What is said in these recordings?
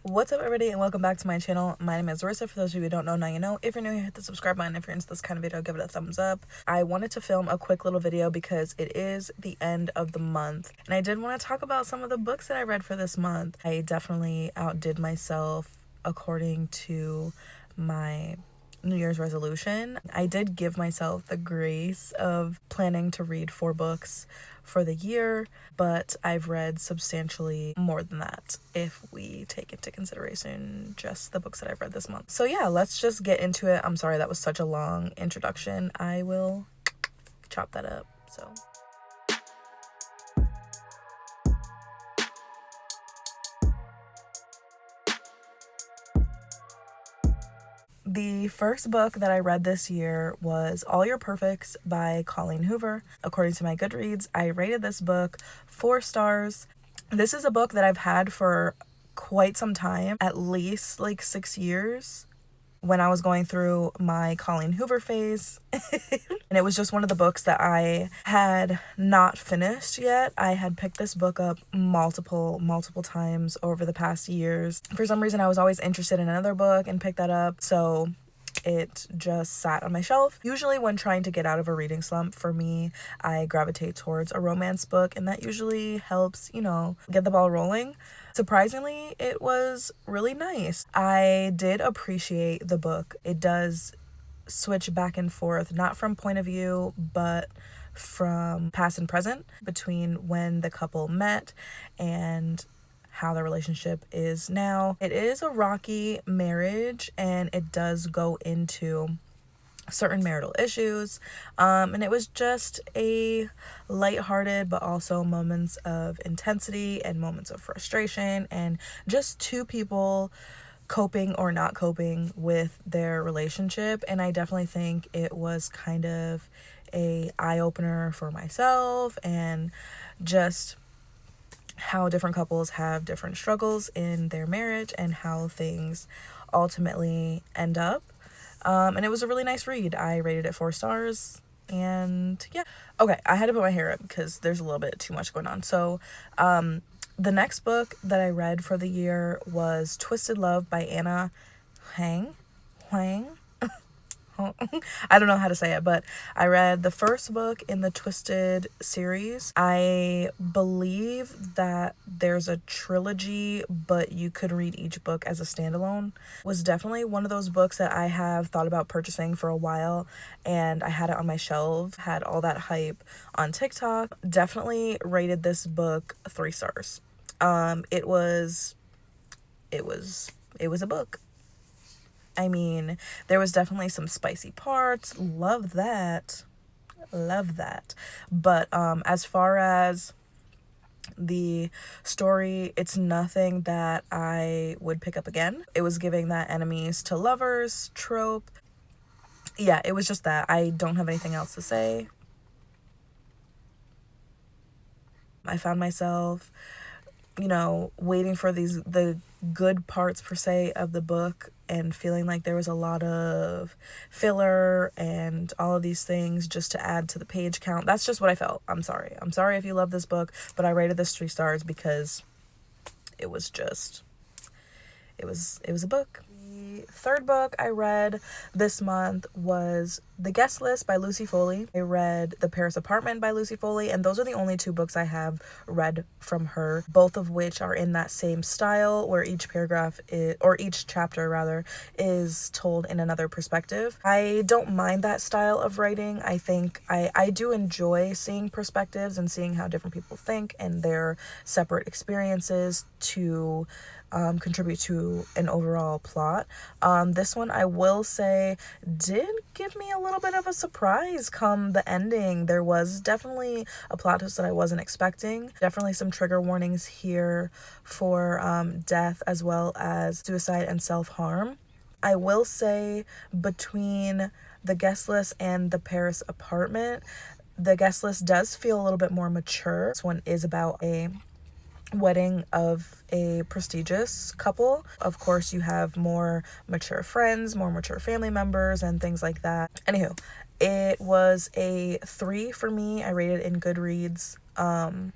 What's up, everybody, and welcome back to my channel. My name is Marissa. For those of you who don't know, now you know. If you're new here, hit the subscribe button. If you're into this kind of video, give it a thumbs up. I wanted to film a quick little video because it is the end of the month, and I did want to talk about some of the books that I read for this month. I definitely outdid myself according to my New Year's resolution. I did give myself the grace of planning to read 4 books for the year, but I've read substantially more than that if we take into consideration just the books that I've read this month. So yeah, let's just get into it. I'm sorry that was such a long introduction. I will chop that up. So the first book that I read this year was All Your Perfects by Colleen Hoover. According to my Goodreads, I rated this book 4 stars. This is a book that I've had for quite some time, at least like 6 years, when I was going through my Colleen Hoover phase. And it was just one of the books that I had not finished yet. I had picked this book up multiple times over the past years. For some reason, I was always interested in another book and picked that up. So it just sat on my shelf. Usually when trying to get out of a reading slump, for me, I gravitate towards a romance book, and that usually helps, get the ball rolling. Surprisingly, it was really nice. I did appreciate the book. It does switch back and forth, not from point of view, but from past and present, between when the couple met and how the relationship is now. It is a rocky marriage, and it does go into certain marital issues, and it was just a lighthearted but also moments of intensity and moments of frustration, and just 2 people coping or not coping with their relationship. And I definitely think it was kind of a eye-opener for myself, and just how different couples have different struggles in their marriage and how things ultimately end up. And it was a really nice read. I rated it 4 stars, and yeah. Okay, I had to put my hair up because there's a little bit too much going on. So the next book that I read for the year was Twisted Love by Anna Huang. I don't know how to say it, but I read the first book in the Twisted series. I believe that there's a trilogy, but you could read each book as a standalone. It was definitely one of those books that I have thought about purchasing for a while, and I had it on my shelf, had all that hype on TikTok. Definitely rated this book 3 stars. It was a book. I mean, there was definitely some spicy parts. Love that. But as far as the story, it's nothing that I would pick up again. It was giving that enemies to lovers trope. Yeah, it was just that. I don't have anything else to say. I found myself, waiting for the good parts per se of the book, and feeling like there was a lot of filler and all of these things just to add to the page count. That's just what I felt. I'm sorry if you love this book, but I rated this 3 stars because it was a book. The third book I read this month was The Guest List by Lucy Foley. I read The Paris Apartment by Lucy Foley, and those are the only 2 books I have read from her, both of which are in that same style where each chapter rather is told in another perspective. I don't mind that style of writing. I think I do enjoy seeing perspectives and seeing how different people think and their separate experiences to contribute to an overall plot. This one, I will say, did give me a little bit of a surprise come the ending. There was definitely a plot twist that I wasn't expecting. Definitely some trigger warnings here for death as well as suicide and self-harm. I will say, between The Guest List and The Paris Apartment, The Guest List does feel a little bit more mature. This one is about a wedding of a prestigious couple. Of course, you have more mature friends, more mature family members, and things like that. Anywho, it was a 3 for me. I rated in Goodreads, and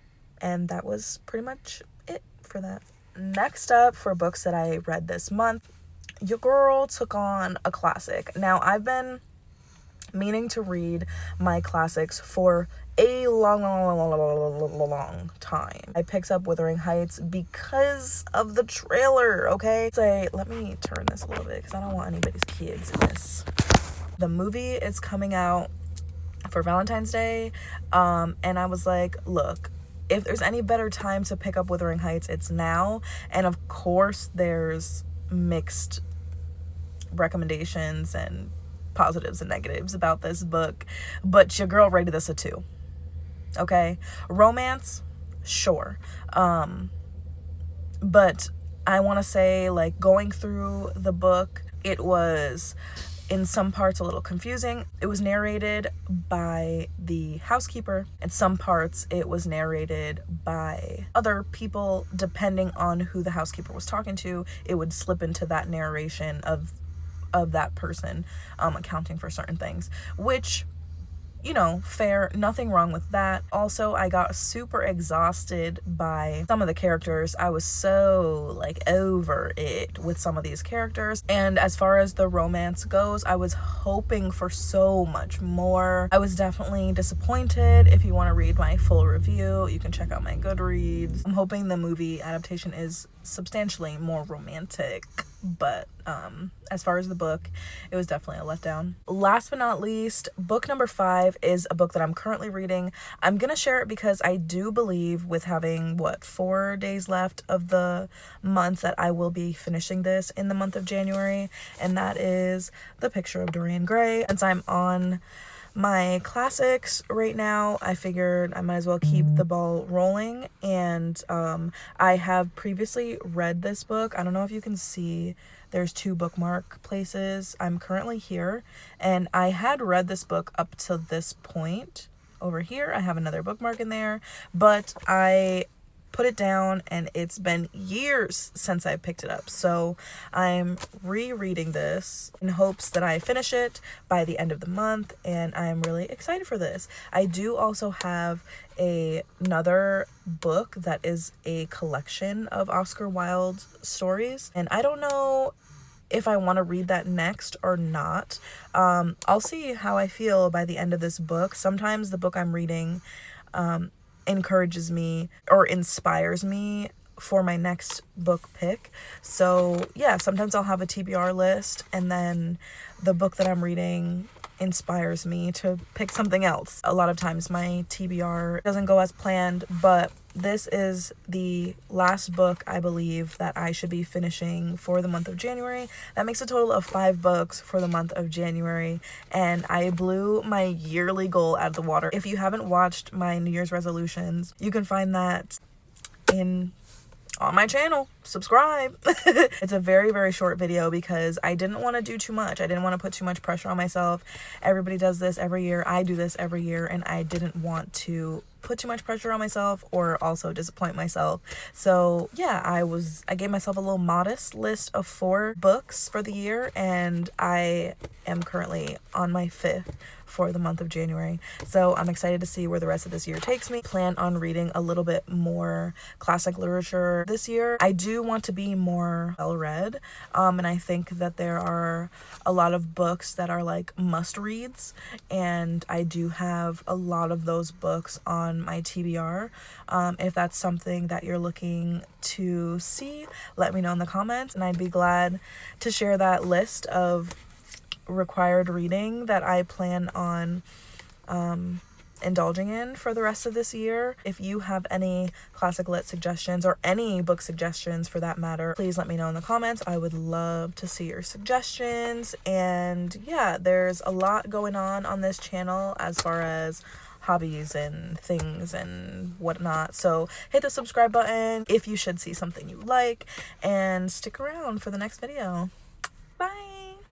that was pretty much it for that. next up for books that I read this month, your girl took on a classic. Now, I've been meaning to read my classics for a long time. I picked up Wuthering Heights because of the trailer, okay? Let me turn this a little bit because I don't want anybody's kids in this. The movie is coming out for Valentine's Day, and I was like, look, if there's any better time to pick up Wuthering Heights, it's now. And of course, there's mixed recommendations and positives and negatives about this book, but your girl rated this a 2. Okay, romance, sure, but I want to say, like, going through the book, it was in some parts a little confusing. It was narrated by the housekeeper. In some parts it was narrated by other people. Depending on who the housekeeper was talking to, it would slip into that narration of that person accounting for certain things, which, you know, fair, nothing wrong with that. Also, I got super exhausted by some of the characters. I was so, like, over it with some of these characters. And as far as the romance goes, I was hoping for so much more. I was definitely disappointed. If you want to read my full review, you can check out my Goodreads. I'm hoping the movie adaptation is substantially more romantic, but as far as the book, it was definitely a letdown. Last but not least, book number 5 is a book that I'm currently reading. I'm gonna share it because I do believe, with having 4 days left of the month, that I will be finishing this in the month of January, and that is The Picture of Dorian Gray. Since I'm on my classics right now, I figured I might as well keep the ball rolling. And I have previously read this book. I don't know if you can see, there's 2 bookmark places. I'm currently here, and I had read this book up to this point. Over here I have another bookmark in there, but I put it down and it's been years since I picked it up. So I'm rereading this in hopes that I finish it by the end of the month, and I'm really excited for this. I do also have another book that is a collection of Oscar Wilde stories, and I don't know if I want to read that next or not. I'll see how I feel by the end of this book. Sometimes the book I'm reading encourages me or inspires me for my next book pick. So yeah, sometimes I'll have a TBR list, and then the book that I'm reading inspires me to pick something else. A lot of times my TBR doesn't go as planned, but this is the last book I believe that I should be finishing for the month of January. That makes a total of 5 books for the month of January, and I blew my yearly goal out of the water. If you haven't watched my New Year's resolutions, you can find that on my channel. Subscribe. It's a very, very short video because I didn't want to do too much. I didn't want to put too much pressure on myself. Everybody does this every year. I do this every year, and I didn't want to put too much pressure on myself or also disappoint myself. So yeah, I gave myself a little modest list of 4 books for the year, and I am currently on my 5th for the month of January. So I'm excited to see where the rest of this year takes me. Plan on reading a little bit more classic literature this year. I do want to be more well-read, and I think that there are a lot of books that are like must-reads, and I do have a lot of those books on my TBR. If that's something that you're looking to see, let me know in the comments, and I'd be glad to share that list of required reading that I plan on indulging in for the rest of this year. If you have any classic lit suggestions or any book suggestions for that matter, please let me know in the comments. I would love to see your suggestions. And yeah, there's a lot going on this channel as far as hobbies and things and whatnot. So hit the subscribe button if you should see something you like, and stick around for the next video.